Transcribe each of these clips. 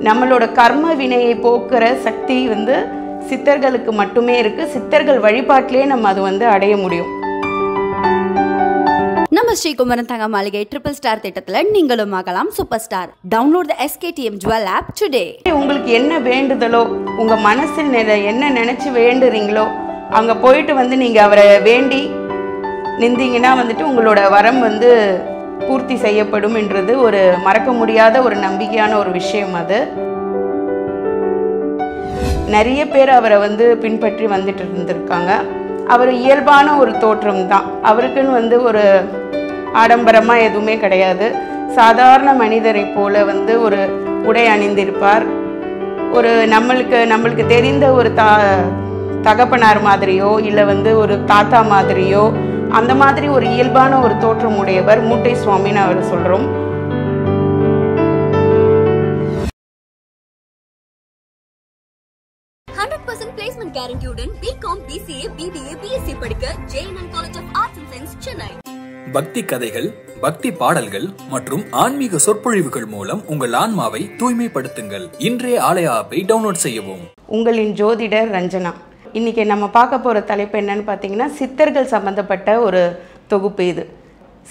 நம்மளோட கர்ம வினையை போக்குற சக்தி வந்து சித்தர்களுக்கு மட்டுமே இருக்கு. சித்தர்கள் வழிபாட்டிலே நம்ம அது வந்து அடைய முடியும். நம்ம ஸ்ரீகுமரன் தங்க மாளிகை ட்ரிபிள் ஸ்டார் திட்டத்தில் நீங்களும் ஆகலாம் super star. Download the SKTM Jewel app today. உங்களுக்கு என்ன வேண்டுதலோ, உங்க மனசில் என்ன நினைச்சு வேண்டுறீங்களோ அங்க போயிட்டு வந்து நீங்க அவரை வேண்டி நின்றீங்கன்னா வந்துட்டு உங்களோட வரம் வந்து பூர்த்தி செய்யப்படும் என்றது ஒரு மறக்க முடியாத ஒரு நம்பிக்கையான ஒரு விஷயம். அது நிறைய பேர் அவரை வந்து பின்பற்றி வந்துட்டு இருந்திருக்காங்க. அவர் இயல்பான ஒரு தோற்றம் தான். அவருக்குன்னு வந்து ஒரு ஆடம்பரமாக எதுவுமே கிடையாது. சாதாரண மனிதரை போல வந்து ஒரு உடை அணிந்திருப்பார். ஒரு நம்மளுக்கு தெரிந்த ஒரு தகப்பனார் மாதிரியோ இல்லை வந்து ஒரு தாத்தா மாதிரியோ அந்த மாதிரி ஒரு இயல்பான ஒரு தோற்றம் உடையவர் மூட்டை சுவாமின்னு அவர் சொல்கிறோம். placement guaranteed BCom, BCA, BBA, BSc படிக்க JNN College of Arts and Science, Chennai. பக்தி கதைகள், பக்தி பாடல்கள் மற்றும் ஆன்மீக சொற்பொழிவுகள் மூலம் உங்கள் ஆன்மாவை தூய்மைப்படுத்துங்கள். இன்றைய ஆலய ஆப்பை டவுன்லோட் செய்யவும். உங்களின் ஜோதிடர் ரஞ்சனா. இன்னைக்கு நம்ம பார்க்க போற தலைப்பு என்னன்னு பார்த்தீங்கன்னா, சித்தர்கள் சம்பந்தப்பட்ட ஒரு தொகுப்பு இது.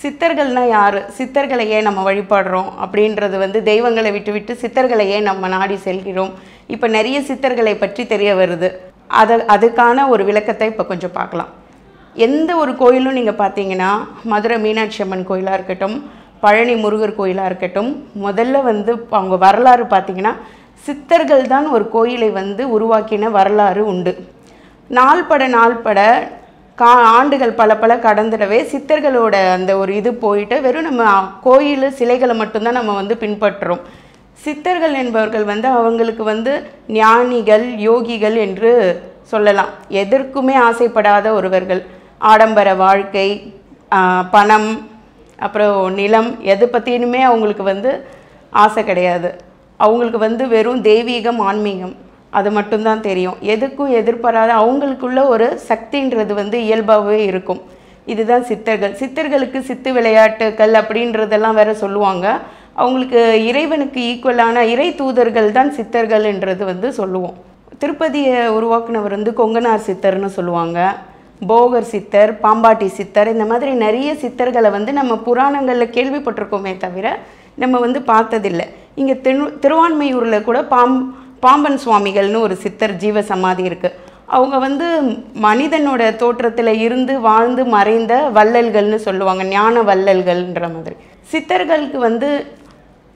சித்தர்கள்னா யாரு, சித்தர்களை ஏன் நம்ம வழிபாடுறோம் அப்படின்றது வந்து தெய்வங்களை விட்டு சித்தர்களை ஏன் நம்ம நாடி செல்கிறோம். இப்போ நிறைய சித்தர்களை பற்றி தெரிய வருது. அதுக்கான ஒரு விளக்கத்தை இப்போ கொஞ்சம் பார்க்கலாம். எந்த ஒரு கோயிலும் நீங்கள் பார்த்தீங்கன்னா, மதுரை மீனாட்சி அம்மன் கோயிலாக இருக்கட்டும், பழனி முருகர் கோயிலாக இருக்கட்டும், முதல்ல வந்து அவங்க வரலாறு பார்த்தீங்கன்னா சித்தர்கள் தான் ஒரு கோயிலை வந்து உருவாக்கின வரலாறு உண்டு. நாள்பட ஆண்டுகள் பல கடந்துடவே சித்தர்களோட அந்த ஒரு இது போயிட்டு வெறும் நம்ம கோயில் சிலைகளை மட்டும்தான் நம்ம வந்து பின்பற்றுறோம். சித்தர்கள் என்பவர்கள் வந்து அவங்களுக்கு வந்து ஞானிகள், யோகிகள் என்று சொல்லலாம். எதற்குமே ஆசைப்படாத ஒருவர்கள். ஆடம்பர வாழ்க்கை, பணம், அப்புறம் நிலம், எது பற்றினுமே அவங்களுக்கு வந்து ஆசை கிடையாது. அவங்களுக்கு வந்து வெறும் தெய்வீகம், ஆன்மீகம் அது மட்டும்தான் தெரியும். எதுக்கும் எதிர்பாராத அவங்களுக்குள்ள ஒரு சக்தின்றது வந்து இயல்பாகவே இருக்கும். இதுதான் சித்தர்கள். சித்தர்களுக்கு சித்து விளையாட்டுக்கள் அப்படின்றதெல்லாம் வேற சொல்லுவாங்க. அவங்களுக்கு இறைவனுக்கு ஈக்குவலான இறை தூதர்கள் தான் சித்தர்கள் என்றது வந்து சொல்லுவோம். திருப்பதியை உருவாக்குனவர் வந்து கொங்கனார் சித்தர்னு சொல்லுவாங்க. போகர் சித்தர், பாம்பாட்டி சித்தர், இந்த மாதிரி நிறைய சித்தர்களை வந்து நம்ம புராணங்களில் கேள்விப்பட்டிருக்கோமே தவிர நம்ம வந்து பார்த்ததில்லை. இங்கே திருவான்மையூரில் கூட பாம்பன் சுவாமிகள்னு ஒரு சித்தர் ஜீவ சமாதி இருக்குது. அவங்க வந்து மனிதனோட தோற்றத்தில் இருந்து வாழ்ந்து மறைந்த வள்ளல்கள்னு சொல்லுவாங்க, ஞான வள்ளல்கள்ன்ற மாதிரி. சித்தர்களுக்கு வந்து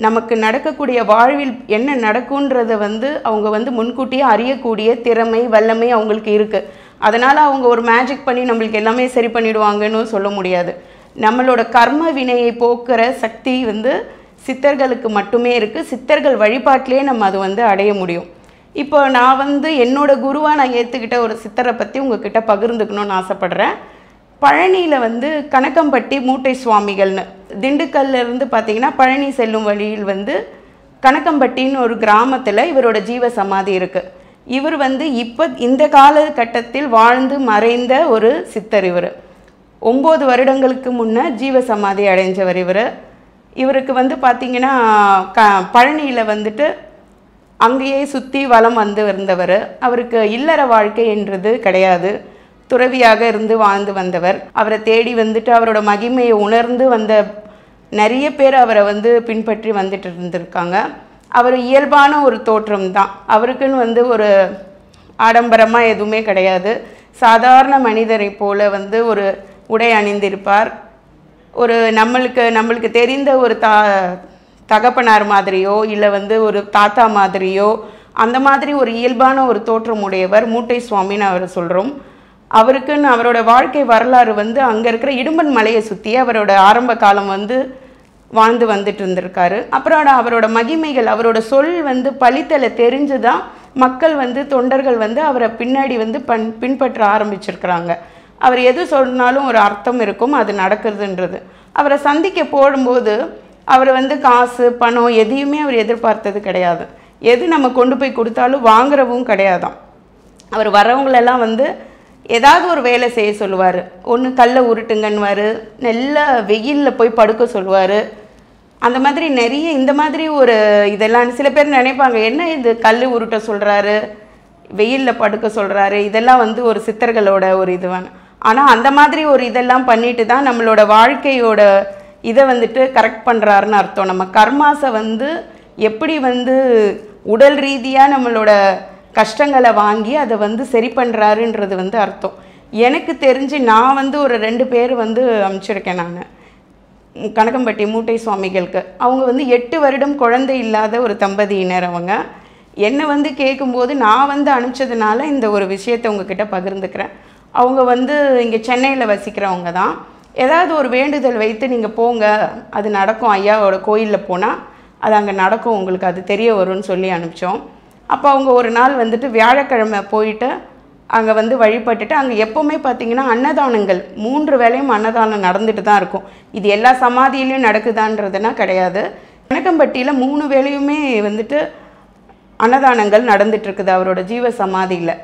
நமக்கு நடக்கக்கூடிய வாழ்வில் என்ன நடக்குன்றதை வந்து அவங்க வந்து முன்கூட்டியே அறியக்கூடிய திறமை, வல்லமை அவங்களுக்கு இருக்குது. அதனால் அவங்க ஒரு மேஜிக் பண்ணி நம்மளுக்கு எல்லாமே சரி பண்ணிவிடுவாங்கன்னு சொல்ல முடியாது. நம்மளோட கர்ம வினையை போக்குற சக்தி வந்து சித்தர்களுக்கு மட்டுமே இருக்குது. சித்தர்கள் வழிபாட்டிலே நம்ம அது வந்து அடைய முடியும். இப்போ நான் வந்து என்னோட குருவாக நான் ஏற்றுக்கிட்ட ஒரு சித்தரை பற்றி உங்ககிட்ட பகிர்ந்துக்கணும்னு ஆசைப்பட்றேன். பழனியில் வந்து கணக்கம்பட்டி மூட்டை சுவாமிகள்னு, திண்டுக்கல்லிருந்து பார்த்திங்கன்னா பழனி செல்லும் வழியில் வந்து கணக்கம்பட்டின்னு ஒரு கிராமத்தில் இவரோட ஜீவ சமாதி இருக்குது. இவர் வந்து இப்போ இந்த காலகட்டத்தில் வாழ்ந்து மறைந்த ஒரு சித்தர். இவர் 9 வருடங்களுக்கு முன்னே ஜீவ சமாதி அடைஞ்சவர். இவருக்கு வந்து பார்த்திங்கன்னா பழனியில் வந்துட்டு அங்கேயே சுற்றி வலம் வந்து இருந்தவர். அவருக்கு இல்லற வாழ்க்கை என்றது கிடையாது. துறவியாக இருந்து வாழ்ந்து வந்தவர். அவரை தேடி வந்துட்டு அவரோட மகிமையை உணர்ந்து வந்த நிறைய பேர் அவரை வந்து பின்பற்றி வந்துட்டு இருந்திருக்காங்க. அவர் இயல்பான ஒரு தோற்றம் தான். அவருக்குன்னு வந்து ஒரு ஆடம்பரமாக எதுவுமே கிடையாது. சாதாரண மனிதரை போல வந்து ஒரு உடை அணிந்திருப்பார். ஒரு நம்மளுக்கு தெரிந்த ஒரு தகப்பனார் மாதிரியோ இல்லை வந்து ஒரு தாத்தா மாதிரியோ அந்த மாதிரி ஒரு இயல்பான ஒரு தோற்றம் உடையவர் மூட்டை சுவாமின்னு அவர் சொல்கிறோம். அவருக்குன்னு அவரோட வாழ்க்கை வரலாறு வந்து அங்கே இருக்கிற இடும்பன் மலையை சுற்றி அவரோட ஆரம்ப காலம் வந்து வாழ்ந்து வந்துட்டு இருந்திருக்காரு. அப்புறம் அவரோட மகிமைகள், அவரோட சொல் வந்து பழித்தலை தெரிஞ்சு தான் மக்கள் வந்து தொண்டர்கள் வந்து அவரை பின்னாடி வந்து பின்பற்ற ஆரம்பிச்சிருக்கிறாங்க. அவர் எது சொன்னாலும் ஒரு அர்த்தம் இருக்கும், அது நடக்கிறதுன்றது. அவரை சந்திக்க போடும்போது அவர் வந்து காசு, பணம் எதையுமே அவர் எதிர்பார்த்தது கிடையாது. எது நம்ம கொண்டு போய் கொடுத்தாலும் வாங்குறவும் கிடையாதான். அவர் வரவங்களெல்லாம் வந்து ஏதாவது ஒரு வேலை செய்ய சொல்லுவார். ஒன்று கல்லை உருட்டுங்கன்னுவார், நல்ல வெயிலில் போய் படுக்க சொல்லுவார். அந்த மாதிரி நிறைய இந்த மாதிரி ஒரு இதெல்லாம் சில பேர் நினைப்பாங்க, என்ன இது கல் உருட்ட சொல்கிறாரு, வெயிலில் படுக்க சொல்கிறாரு, இதெல்லாம் வந்து ஒரு சித்தர்களோட ஒரு இதுவான. ஆனால் அந்த மாதிரி ஒரு இதெல்லாம் பண்ணிட்டு தான் நம்மளோட வாழ்க்கையோட இதை வந்துட்டு கரெக்ட் பண்ணுறாருன்னு அர்த்தம். நம்ம கர்மாஸை வந்து எப்படி வந்து உடல் ரீதியாக நம்மளோட கஷ்டங்களை வாங்கி அதை வந்து சரி பண்ணுறாருன்றது வந்து அர்த்தம். எனக்கு தெரிஞ்சு நான் வந்து ஒரு 2 பேர் வந்து அனுப்பிச்சிருக்கேன். நான் கனகம்பட்டி மூட்டை சுவாமிகளுக்கு அவங்க வந்து 8 வருடம் குழந்தை இல்லாத ஒரு தம்பதியினர். அவங்க என்னை வந்து கேட்கும்போது நான் வந்து அனுப்பிச்சதுனால இந்த ஒரு விஷயத்தை உங்ககிட்ட பகிர்ந்துக்கிறேன். அவங்க வந்து இங்கே சென்னையில் வசிக்கிறவங்க தான். ஏதாவது ஒரு வேண்டுதல் வைத்து நீங்கள் போங்க, அது நடக்கும், ஐயாவோட கோயிலில் போனால் அது அங்கே நடக்கும், உங்களுக்கு அது தெரிய வரும்னு சொல்லி அனுப்பிச்சோம். அப்போ அவங்க ஒரு நாள் வந்துட்டு வியாழக்கிழமை போயிட்டு அங்கே வந்து வழிபட்டுட்டு, அங்கே எப்போவுமே பார்த்திங்கன்னா அன்னதானங்கள் 3 வேளையும் அன்னதானம் நடந்துட்டு தான் இருக்கும். இது எல்லா சமாதியிலையும் நடக்குதான்றதுனா கிடையாது. கனகம்பட்டியில் 3 வேளையுமே வந்துட்டு அன்னதானங்கள் நடந்துட்டுருக்குது அவரோட ஜீவ சமாதியில்.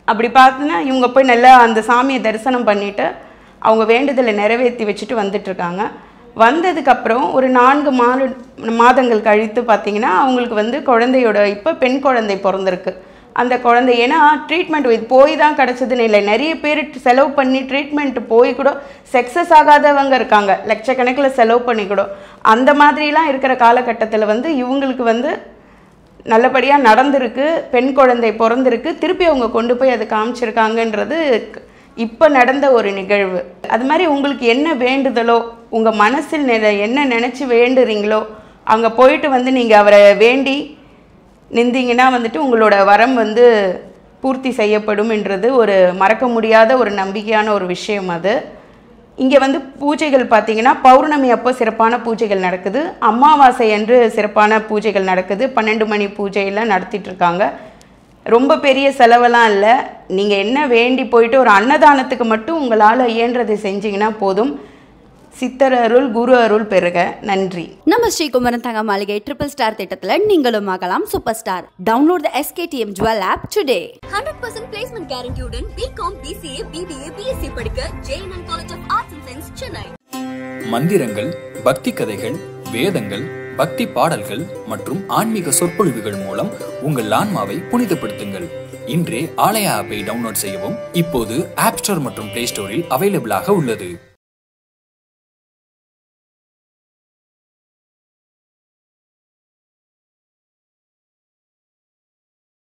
அப்படி பார்த்தீங்கன்னா இவங்க போய் நல்லா அந்த சாமியை தரிசனம் பண்ணிவிட்டு அவங்க வேண்டுதலை நிறைவேற்றி வச்சுட்டு வந்துட்டுருக்காங்க. வந்ததுக்கப்புறம் ஒரு 4 மாதங்கள் கழித்து பார்த்திங்கன்னா அவங்களுக்கு வந்து குழந்தையோட இப்போ பெண் குழந்தை பிறந்திருக்கு. அந்த குழந்தை ஏன்னா ட்ரீட்மெண்ட் இது போய் தான் கிடச்சதுன்னு இல்லை, நிறைய பேர் செலவு பண்ணி ட்ரீட்மெண்ட் போய் கூட சக்ஸஸ் ஆகாதவங்க இருக்காங்க, லட்சக்கணக்கில் செலவு பண்ணி கூட. அந்த மாதிரிலாம் இருக்கிற காலகட்டத்தில் வந்து இவங்களுக்கு வந்து நல்லபடியாக நடந்திருக்கு, பெண் குழந்தை பிறந்திருக்கு, திருப்பி அவங்க கொண்டு போய் அதை காமிச்சிருக்காங்கன்றது இப்போ நடந்த ஒரு நிகழ்வு. அது மாதிரி உங்களுக்கு என்ன வேண்டுதலோ, உங்கள் மனசில் என்ன நினச்சி வேண்டுறீங்களோ அங்கே போயிட்டு வந்து நீங்கள் அவரை வேண்டி நின்றீங்கன்னா வந்துட்டு உங்களோட வரம் வந்து பூர்த்தி செய்யப்படும் என்றது ஒரு மறக்க முடியாத ஒரு நம்பிக்கையான ஒரு விஷயம். அது இங்கே வந்து பூஜைகள் பார்த்திங்கன்னா பௌர்ணமி அப்போ சிறப்பான பூஜைகள் நடக்குது, அமாவாசை அன்று சிறப்பான பூஜைகள் நடக்குது, 12 மணி பூஜையெல்லாம் நடத்திட்டுருக்காங்க. ரொம்ப பெரிய செலவெல்லாம் இல்லை. நீங்கள் என்ன வேண்டி போயிட்டு ஒரு அன்னதானத்துக்கு மட்டும் உங்களால் இயன்றதை செஞ்சிங்கன்னா போதும். சித்தர் அருள், குரு அருள் பெருக. நன்றி. நம்ம ஸ்ரீகுமரன் தங்க மாளிகை ட்ரிபிள் ஸ்டார் திட்டத்தில் நீங்களும் ஆகலாம் சூப்பர் ஸ்டார். டவுன்லோட் த SKTM Jewel app today. 100% placement guarantee-உடன் BCom, BCA, BBA, BSc படிக்க JNN College of Arts and Science, Chennai. மந்திரங்கள், பக்தி கதைகள், வேதங்கள், பக்தி பாடல்கள் மற்றும் ஆன்மீக சொற்பொழிவுகள் மூலம் உங்கள் ஆன்மாவை புனிதப்படுத்துங்கள். இன்றே ஆலயா ஆப்பை டவுன்லோட் செய்யவும். இப்போது ஆப் ஸ்டோர் மற்றும் பிளே ஸ்டோரில் அவைலபிளாக உள்ளது.